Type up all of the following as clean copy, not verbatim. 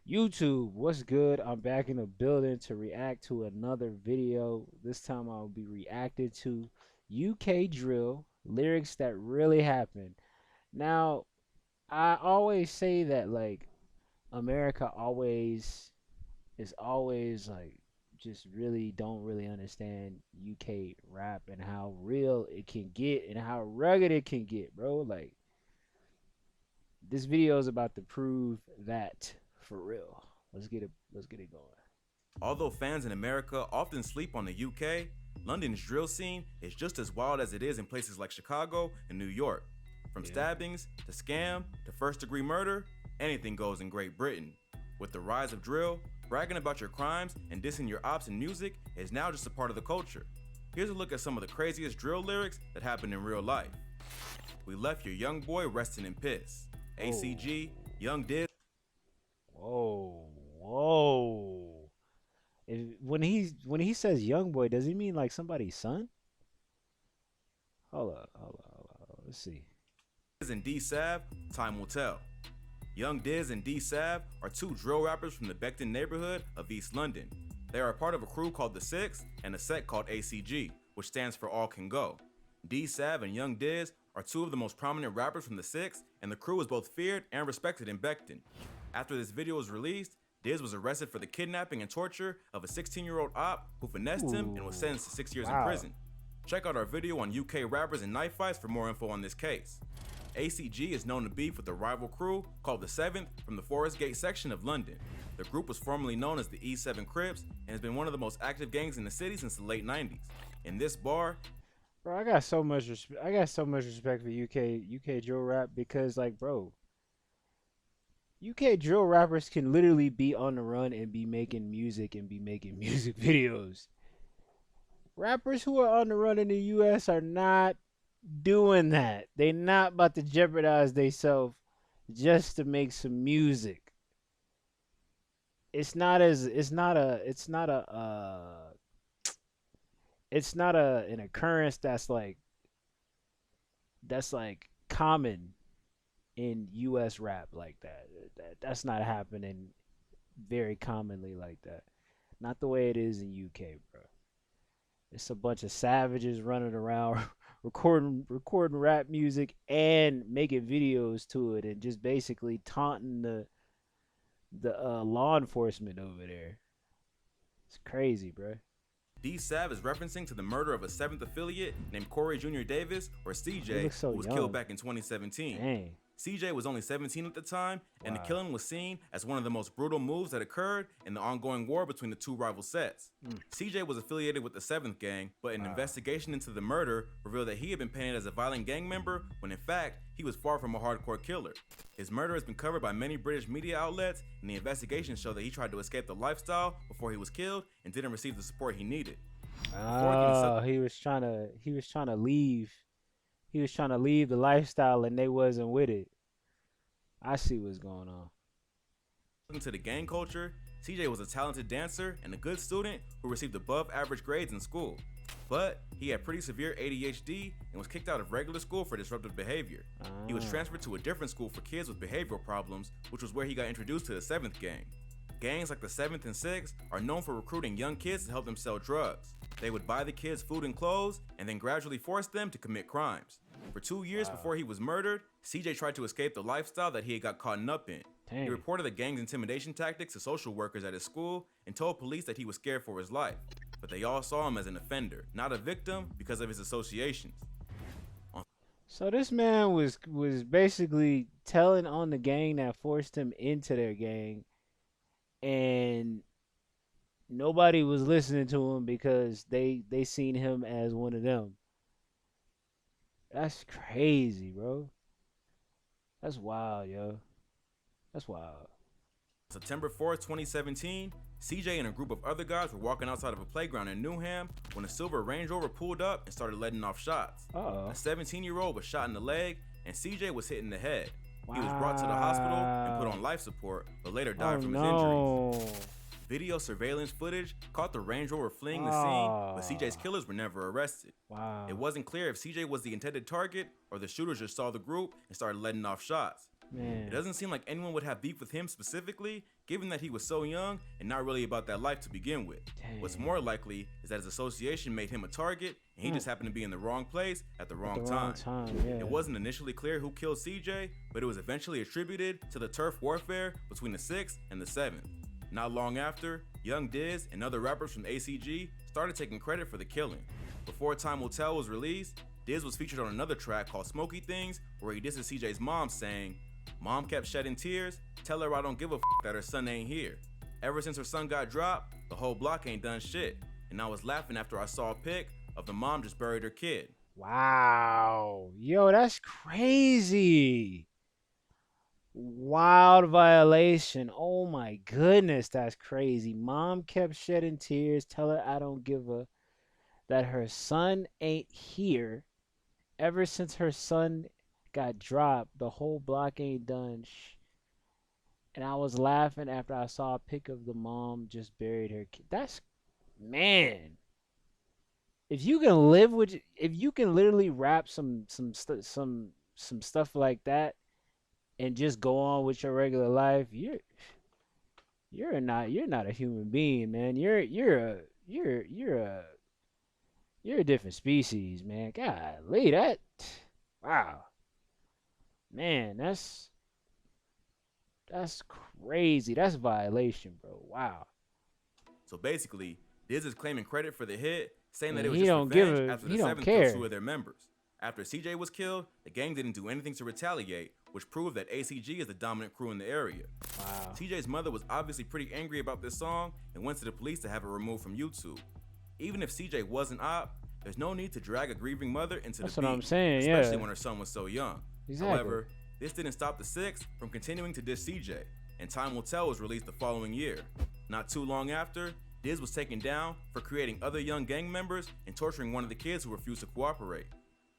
YouTube, what's good? I'm back in the building to react to another video. This time I'll be reacting to UK drill lyrics that really happened. Now, I always say that like America always is always like just really don't really understand UK rap and how real it can get and how rugged it can get, bro. Like this video is about to prove that for real. Let's get it going. Although fans in America often sleep on the UK, London's drill scene is just as wild as it is in places like Chicago and New York. From Yeah. stabbings to scam to first degree murder, anything goes in Great Britain. With the rise of drill, bragging about your crimes and dissing your ops in music is now just a part of the culture. Here's a look at some of the craziest drill lyrics that happened in real life. We left your young boy resting in piss. Oh. ACG, Young Diz. Whoa. Whoa. When he says young boy, does he mean like somebody's son? Hold up. Let's see. And D Sav, time will tell. Young Diz and D Sav are two drill rappers from the Beckton neighborhood of East London. They are a part of a crew called The Six and a set called ACG, which stands for All Can Go. D Sav and Young Diz are two of the most prominent rappers from The Six, and the crew is both feared and respected in Beckton. After this video was released, Diz was arrested for the kidnapping and torture of a 16-year-old op who finessed him and was Ooh. sentenced to 6 years in Wow. prison. Check out our video on UK rappers and knife fights for more info on this case. ACG is known to beef with a rival crew called the Seventh from the Forest Gate section of London. The group was formerly known as the E7 Crips and has been one of the most active gangs in the city since the late 90s. In this bar, Bro, I got so much respect for UK drill rap because like, bro, UK drill rappers can literally be on the run and be making music and be making music videos. Rappers who are on the run in the US are not doing that. They not about to jeopardize themselves just to make some music. It's not an occurrence that's like common in US rap like that. That's not happening very commonly like that. Not the way it is in UK, bro. It's a bunch of savages running around recording rap music and making videos to it and just basically taunting the law enforcement over there. It's crazy, bro. D Sav is referencing to the murder of a 7th affiliate named Corey Jr. Davis, or He CJ, looks so who was killed young. back in 2017. Dang. CJ was only 17 at the time, and the Wow. killing was seen as one of the most brutal moves that occurred in the ongoing war between the two rival sets. Mm. CJ was affiliated with the 7th Gang, but an Wow. investigation into the murder revealed that he had been painted as a violent gang member when in fact he was far from a hardcore killer. His murder has been covered by many British media outlets, and the investigation showed that he tried to escape the lifestyle before he was killed and didn't receive the support he needed. Oh, he was trying to leave. He was trying to leave the lifestyle and they wasn't with it. I see what's going on. Into the gang culture, CJ was a talented dancer and a good student who received above average grades in school. But he had pretty severe ADHD and was kicked out of regular school for disruptive behavior. He was Ah. transferred to a different school for kids with behavioral problems, which was where he got introduced to the 7th Gang. Gangs like the 7th and 6th are known for recruiting young kids to help them sell drugs. They would buy the kids food and clothes and then gradually force them to commit crimes. For 2 years Wow. before he was murdered, CJ tried to escape the lifestyle that he had got caught up in. He Dang. reported the gang's intimidation tactics to social workers at his school and told police that he was scared for his life. But they all saw him as an offender, not a victim, because of his associations. So this man was basically telling on the gang that forced him into their gang, and nobody was listening to him because they seen him as one of them. That's crazy, bro. That's wild, yo. That's wild. September 4th, 2017, CJ and a group of other guys were walking outside of a playground in Newham when a silver Range Rover pulled up and started letting off shots. Uh-oh. A 17-year-old was shot in the leg, and CJ was hit in the head. He was brought to the hospital and put on life support, but later died from his injuries. No. Video surveillance footage caught the Range Rover fleeing the scene, but CJ's killers were never arrested. Wow. It wasn't clear if CJ was the intended target or the shooters just saw the group and started letting off shots. It Man, doesn't seem like anyone would have beef with him specifically, given that he was so young and not really about that life to begin with. What's dang. more likely is that his association made him a target and he Hmm. just happened to be in the wrong place at the At the wrong wrong time. time, It yeah. wasn't initially clear who killed CJ, but it was eventually attributed to the turf warfare between the 6th and the 7th. Not long after, Young Diz and other rappers from ACG started taking credit for the killing. Before Time Will Tell was released, Diz was featured on another track called Smoky Things, where he disses CJ's mom, saying, "Mom kept shedding tears, tell her I don't give a that her son ain't here. Ever since her son got dropped, the whole block ain't done shit. And I was laughing after I saw a pic of the mom just buried her kid." Wow. Yo, that's crazy. Wild violation. Oh my goodness, that's crazy. Mom kept shedding tears. Tell her I don't give a that her son ain't here. Ever since her son got dropped, the whole block ain't done. And I was laughing after I saw a pic of the mom just buried her kid. That's man. If you can literally rap some stuff like that and just go on with your regular life, you're not a human being, man. You're a different species, man. Golly, that wow, man, that's crazy. That's violation, bro. Wow. So basically, Diz is claiming credit for the hit, saying that And it was just revenge after the he don't 7th killed care. 2 of their members. After CJ was killed, the gang didn't do anything to retaliate, which proved that ACG is the dominant crew in the area. Wow. CJ's mother was obviously pretty angry about this song and went to the police to have it removed from YouTube. Even if CJ wasn't op, there's no need to drag a grieving mother into That's the what I'm beef, saying, especially yeah. when her son was so young. Exactly. However, this didn't stop the 6th from continuing to diss CJ, and Time Will Tell was released the following year. Not too long after, Diz was taken down for creating other young gang members and torturing one of the kids who refused to cooperate.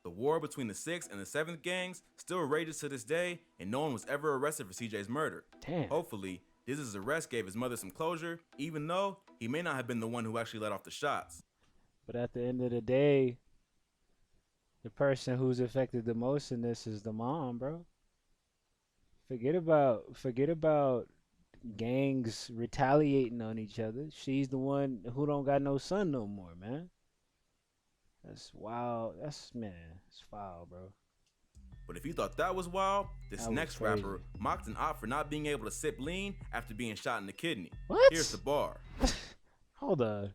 The war between the 6th and the 7th gangs still rages to this day, and no one was ever arrested for CJ's murder. Damn. Hopefully, Diz's arrest gave his mother some closure, even though he may not have been the one who actually let off the shots. But at the end of the day, the person who's affected the most in this is the mom, bro. Forget about gangs retaliating on each other. She's the one who don't got no son no more, man. That's wild. It's foul, bro. But if you thought that was wild, this That was next crazy. rapper mocked an op for not being able to sip lean after being shot in the kidney. What? Here's the bar. Hold on.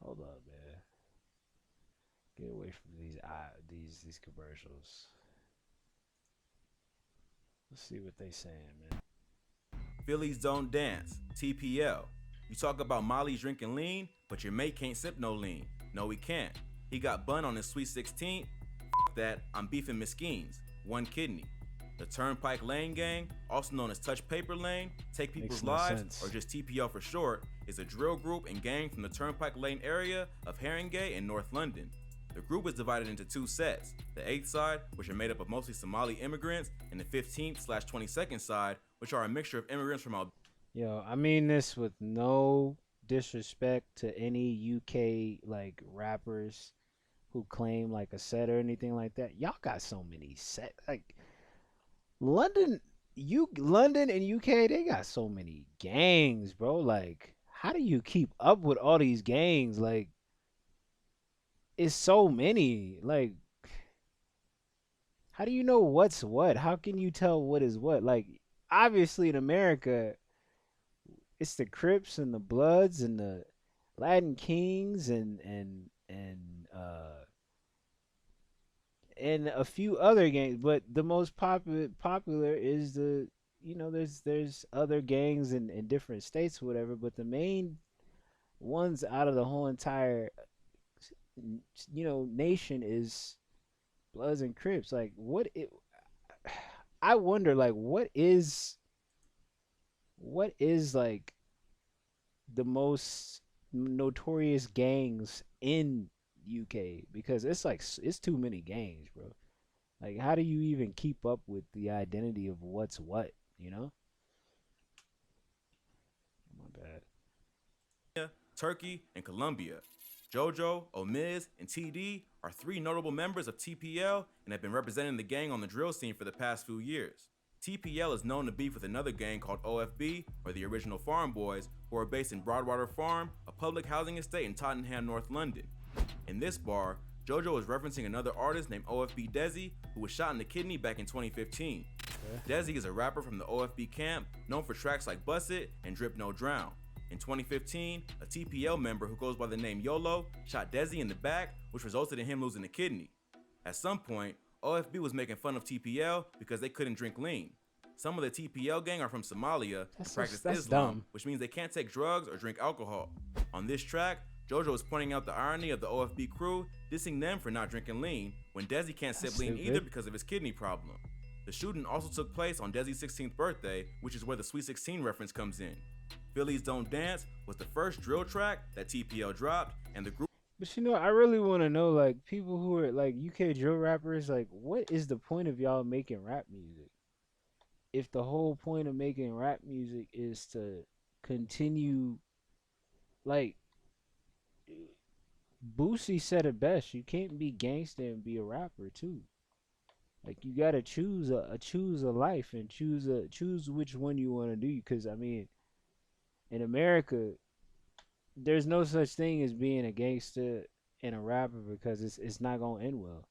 Hold up, man. Get away from these commercials. Let's see what they saying, man. Phillies don't dance, TPL. You talk about Molly's drinking lean, but your mate can't sip no lean. No, he can't. He got bun on his sweet 16. That, I'm beefing Mesquines, one kidney. The Turnpike Lane Gang, also known as Touch Paper Lane, Take People's Makes no Lives, sense. or just TPL for short, is a drill group and gang from the Turnpike Lane area of Haringey and North London. The group is divided into 2 sets, the 8th side, which are made up of mostly Somali immigrants, and the 15th/22nd side, which are a mixture of immigrants from Albania. Yo, I mean this with no disrespect to any UK like rappers who claim like a set or anything like that. Y'all got so many set like London, London and UK, they got so many gangs, bro. Like, how do you keep up with all these gangs? Like, it's so many. Like, how do you know what's what? How can you tell what is what? Like, obviously in America, it's the Crips and the Bloods and the Latin Kings and a few other gangs, but the most popular is the there's other gangs in different states or whatever, but the main ones out of the whole entire nation is Bloods and Crips. Like I wonder like what is like the most notorious gangs in UK, because it's like it's too many gangs, bro. Like, how do you even keep up with the identity of what's what? You know? My bad. Turkey, and Colombia. JoJo, Omiz, and TD are 3 notable members of TPL and have been representing the gang on the drill scene for the past few years. TPL is known to beef with another gang called OFB, or the Original Farm Boys, who are based in Broadwater Farm, a public housing estate in Tottenham, North London. In this bar, JoJo is referencing another artist named OFB Desi, who was shot in the kidney back in 2015. Desi is a rapper from the OFB camp, known for tracks like Bust It and Drip No Drown. In 2015, a TPL member who goes by the name YOLO shot Desi in the back, which resulted in him losing a kidney. At some point, OFB was making fun of TPL because they couldn't drink lean. Some of the TPL gang are from Somalia and practice Islam, dumb. which means they can't take drugs or drink alcohol. On this track, JoJo is pointing out the irony of the OFB crew dissing them for not drinking lean when Desi can't sip lean either because of his kidney problem. The shooting also took place on Desi's 16th birthday, which is where the Sweet 16 reference comes in. Phillies Don't Dance was the first drill track that TPL dropped, and the group. But you know, I really want to know, like, people who are like UK drill rappers, like, what is the point of y'all making rap music? If the whole point of making rap music is to continue, like, Boosie said it best, you can't be gangster and be a rapper too. Like, you gotta choose a life and choose which one you want to do. Because I mean, in America, there's no such thing as being a gangster and a rapper because it's not gonna end well.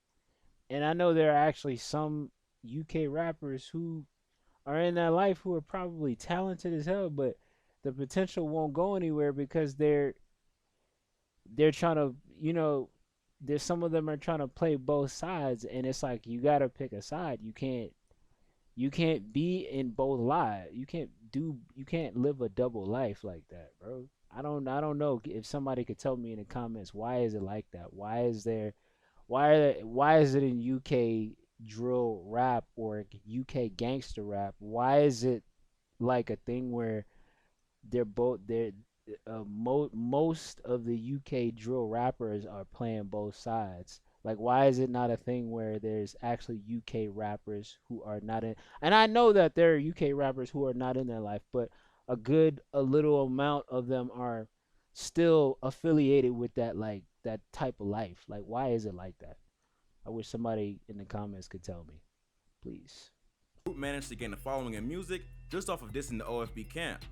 And I know there are actually some UK rappers who are in that life who are probably talented as hell, but the potential won't go anywhere because they're trying to, there's some of them are trying to play both sides, and it's like you gotta pick a side. You can't be in both lives. You can't live a double life like that, bro. I don't know if somebody could tell me in the comments why is it like that? Why is it in UK drill rap or UK gangster rap? Why is it like a thing where they're most of the UK drill rappers are playing both sides? Like, why is it not a thing where there's actually UK rappers who are not in? And I know that there are UK rappers who are not in their life, but a little amount of them are still affiliated with that, like, that type of life. Like, why is it like that? I wish somebody in the comments could tell me, please. Group managed to gain a following in music just off of dissing the OFB camp.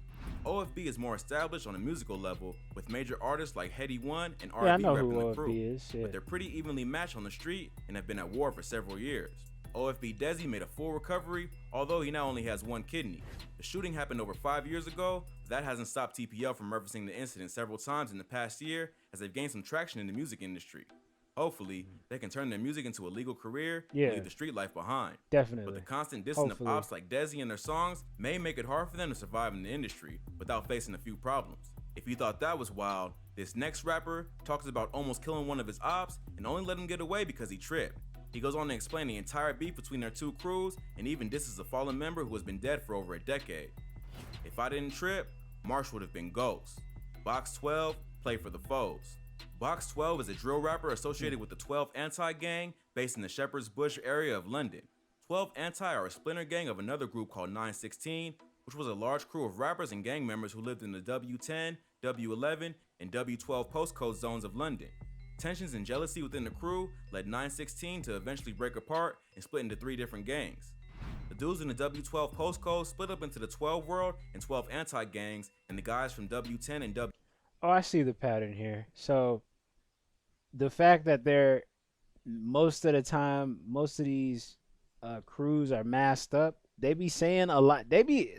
OFB is more established on a musical level with major artists like Headie One and R&B Yeah, I know repping who the crew, OFB is. but Yeah. they're pretty evenly matched on the street and have been at war for several years. OFB Desi made a full recovery, although he now only has one kidney. The shooting happened over 5 years ago, but that hasn't stopped TPL from referencing the incident several times in the past year as they've gained some traction in the music industry. Hopefully, they can turn their music into a legal career Yeah. and leave the street life behind. Definitely. But the constant dissing Hopefully. of ops like Desi and their songs may make it hard for them to survive in the industry without facing a few problems. If you thought that was wild, this next rapper talks about almost killing one of his ops and only let him get away because he tripped. He goes on to explain the entire beef between their two crews and even disses a fallen member who has been dead for over a decade. If I didn't trip, Marsh would have been Ghost. Box 12, play for the foes. Box 12 is a drill rapper associated with the 12 Anti gang based in the Shepherd's Bush area of London. 12 Anti are a splinter gang of another group called 916, which was a large crew of rappers and gang members who lived in the W10, W11, and W12 postcode zones of London. Tensions and jealousy within the crew led 916 to eventually break apart and split into 3 different gangs. The dudes in the W12 postcode split up into the 12 World and 12 Anti gangs, and the guys from W10 and W. Oh, I see the pattern here. So the fact that they're most of the time, most of these crews are masked up. They be saying a lot. They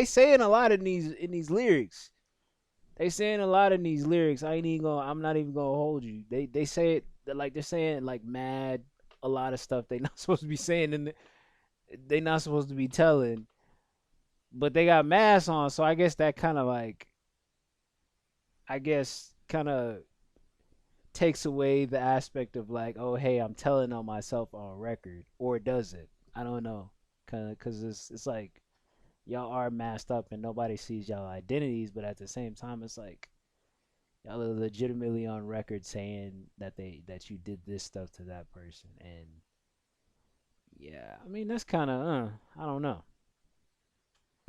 saying a lot in these lyrics. They saying a lot in these lyrics. I'm not even gonna hold you. They say it like they're saying like mad a lot of stuff they not supposed to be saying and they not supposed to be telling. But they got masks on, so I guess that kind of takes away the aspect of like, oh hey, I'm telling on myself on record, or does it? I don't know, because it's like y'all are masked up and nobody sees y'all identities, but at the same time, it's like y'all are legitimately on record saying that you did this stuff to that person, and yeah, I mean that's kind of I don't know.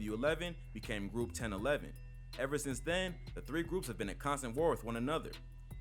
W11 became Group 1011. Ever since then, the 3 groups have been at constant war with one another.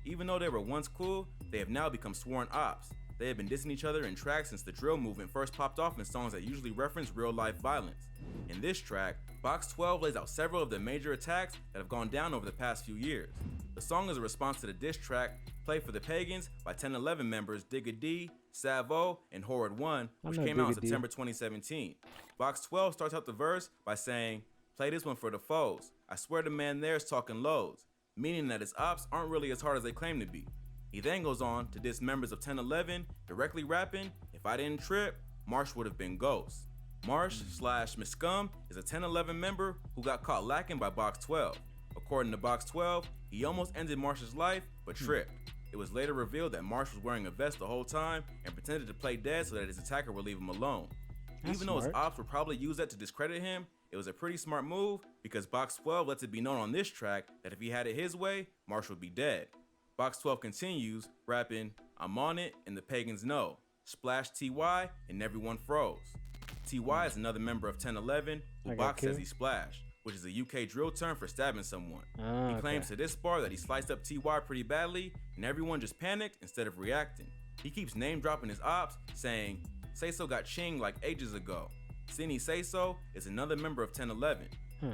Even though they were once cool, they have now become sworn ops. They have been dissing each other in tracks since the drill movement first popped off in songs that usually reference real-life violence. In this track, Box 12 lays out several of the major attacks that have gone down over the past few years. The song is a response to the diss track Play for the Pagans by 1011 members Digga D, Savo, and Horrid One, which came out in September 2017. Box 12 starts out the verse by saying, "Play this one for the foes. I swear the man there's talking loads," meaning that his ops aren't really as hard as they claim to be. He then goes on to diss members of 1011, directly rapping, "If I didn't trip, Marsh would have been Ghost." Marsh/Miscum is a 1011 member who got caught lacking by Box 12. According to Box 12, he almost ended Marsh's life, but tripped. It was later revealed that Marsh was wearing a vest the whole time and pretended to play dead so that his attacker would leave him alone. Even though his ops would probably use that to discredit him, it was a pretty smart move because Box 12 lets it be known on this track that if he had it his way, Marsh would be dead. Box 12 continues, rapping, "I'm on it and the pagans know. Splash TY and everyone froze." TY is another member of 1011 who Box says he splashed, which is a UK drill term for stabbing someone. He claims to this bar that he sliced up TY pretty badly and everyone just panicked instead of reacting. He keeps name dropping his ops, saying, "Say So got chinged like ages ago." Sini Say So is another member of 1011.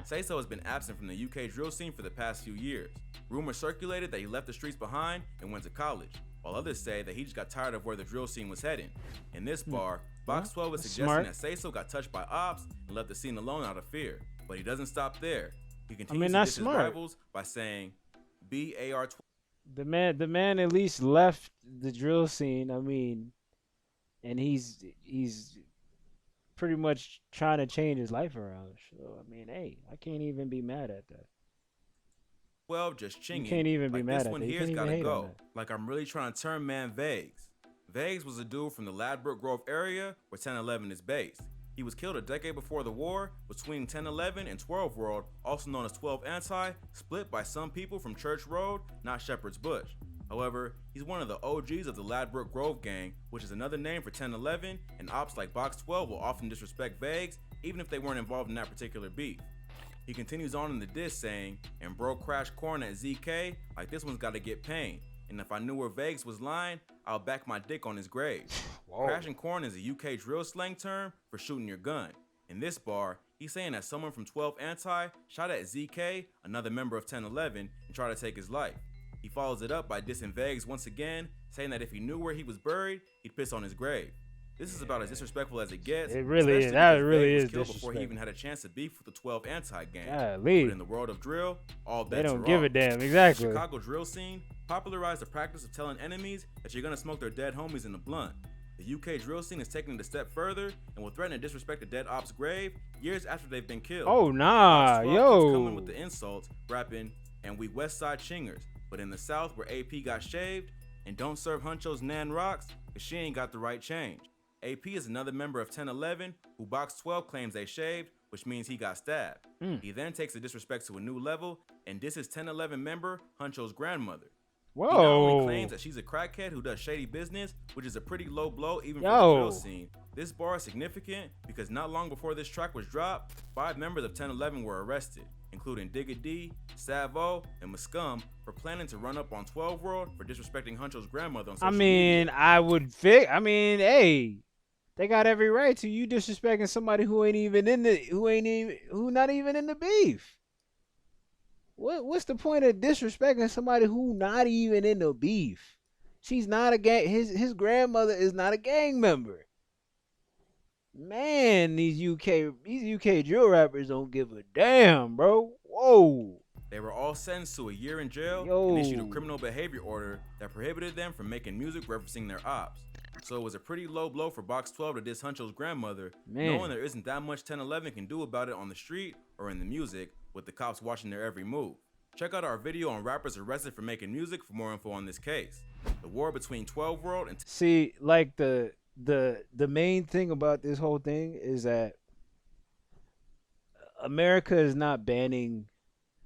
Say So has been absent from the UK drill scene for the past few years. Rumors circulated that he left the streets behind and went to college, while others say that he just got tired of where the drill scene was heading. In this bar, Box 12 is suggesting that Say So got touched by ops and left the scene alone out of fear. But he doesn't stop there. He continues to diss his rivals by saying, "BAR12." The man at least left the drill scene. I mean, and he's pretty much trying to change his life around. So I mean, hey, I can't even be mad at that. 12 just chinging. You can't even be like mad this at one that. here's gotta go. Like I'm really trying to turn man Vagues. Vagues was a dude from the Ladbroke Grove area where 1011 is based. He was killed a decade before the war between 1011 and 12 World, also known as 12 Anti, split by some people from Church Road, not Shepherd's Bush. However, he's one of the OGs of the Ladbroke Grove gang, which is another name for 1011, and ops like Box 12 will often disrespect Vagues, even if they weren't involved in that particular beef. He continues on in the diss saying, "And bro crash corn at ZK, like this one's gotta get pain. And if I knew where Vagues was lying, I'll back my dick on his grave." Crashing corn is a UK drill slang term for shooting your gun. In this bar, he's saying that someone from 12 Anti shot at ZK, another member of 1011, and tried to take his life. He follows it up by dissing Vagues once again, saying that if he knew where he was buried, he'd piss on his grave. This is about as disrespectful as it gets. It really is. That really is disrespectful. Before he even had a chance to beef with the 12 Anti gang. But Leave. in the world of drill, all bets They don't are give off. a damn. Exactly. The Chicago drill scene popularized the practice of telling enemies that you're gonna smoke their dead homies in the blunt. The UK drill scene is taking it a step further and will threaten to disrespect a dead op's grave years after they've been killed. Oh nah, Box 12 keeps yo. coming with the insults, rapping, "And we West Side chingers, but in the South where AP got shaved, and don't serve Huncho's Nan rocks, cause she ain't got the right change." AP is another member of 1011 who Box 12 claims they shaved, which means he got stabbed. He then takes the disrespect to a new level and disses 1011 member Huncho's grandmother. Whoa. He not only claims that she's a crackhead who does shady business, which is a pretty low blow even for the drill scene. This bar is significant because not long before this track was dropped, 5 members of 1011 were arrested, including Digga D, Savo, and Muscum, for planning to run up on 12 World for disrespecting Huncho's grandmother on social media. Hey, they got every right to. You disrespecting somebody who not even in the beef. What's the point of disrespecting somebody who not even in the beef? She's not a gang. His grandmother is not a gang member. Man, these UK drill rappers don't give a damn, bro. Whoa. They were all sentenced to a year in jail Yo. and issued a criminal behavior order that prohibited them from making music referencing their ops. So it was a pretty low blow for Box 12 to diss Huncho's grandmother, knowing there isn't that much 1011 can do about it on the street or in the music, with the cops watching their every move. Check out our video on rappers arrested for making music for more info on this case. The war between 12 World and See, like the main thing about this whole thing is that America is not banning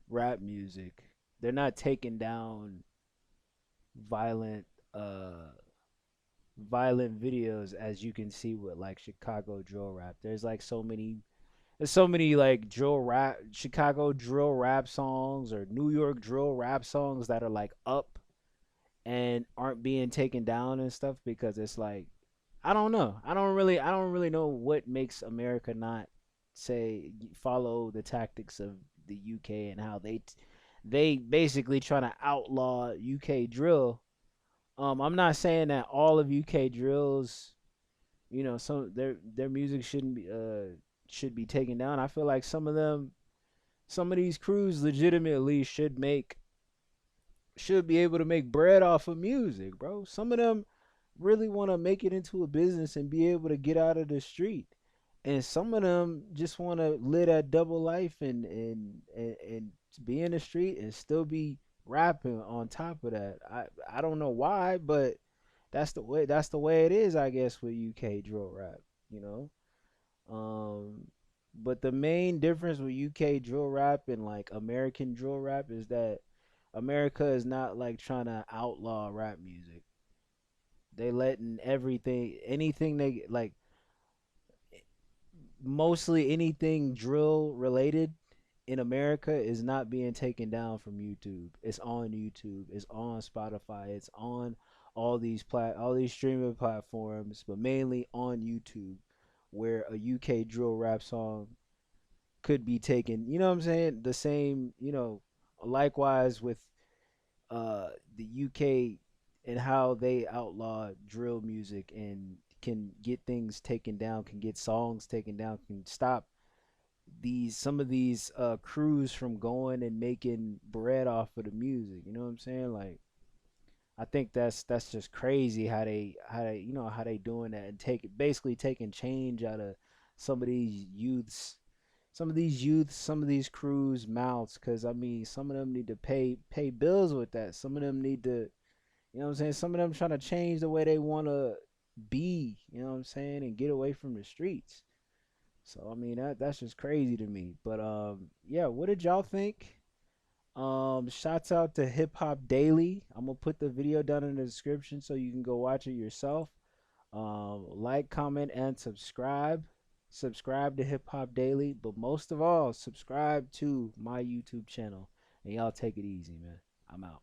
rap music. They're not taking down violent videos, as you can see with like Chicago drill rap. There's so many like Chicago drill rap songs or New York drill rap songs that are like up and aren't being taken down and stuff because it's like I don't know. I don't really know what makes America not say follow the tactics of the UK and how they basically trying to outlaw UK drill. I'm not saying that all of UK drills, some their music should be taken down. I feel like some of these crews legitimately should be able to make bread off of music, bro. Some of them really want to make it into a business and be able to get out of the street. And some of them just want to live that double life and be in the street and still be rapping on top of that. I don't know why, but that's the way it is, I guess, with UK drill rap, you know. But the main difference with UK drill rap and like American drill rap is that America is not like trying to outlaw rap music. They letting anything they like, mostly anything drill related in America is not being taken down from YouTube. It's on YouTube. It's on Spotify. It's on all these streaming platforms, but mainly on YouTube, where a UK drill rap song could be taken. You know what I'm saying? The same. Likewise with the UK and how they outlaw drill music and can get things taken down, can get songs taken down, can stop these some of these crews from going and making bread off of the music. You know what I'm saying? Like I think that's just crazy how they doing that and basically taking change out of some of these youths some of these crews mouths, because I mean some of them need to pay bills with that. Some of them need to, you know what I'm saying, some of them trying to change the way they want to be, you know what I'm saying, and get away from the streets. So I mean that's just crazy to me. But yeah, what did y'all think? Shouts out to Hip Hop Daily. I'm gonna put the video down in the description so you can go watch it yourself. Like, comment, and subscribe. Subscribe to Hip Hop Daily, but most of all, subscribe to my YouTube channel. And y'all take it easy, man. I'm out.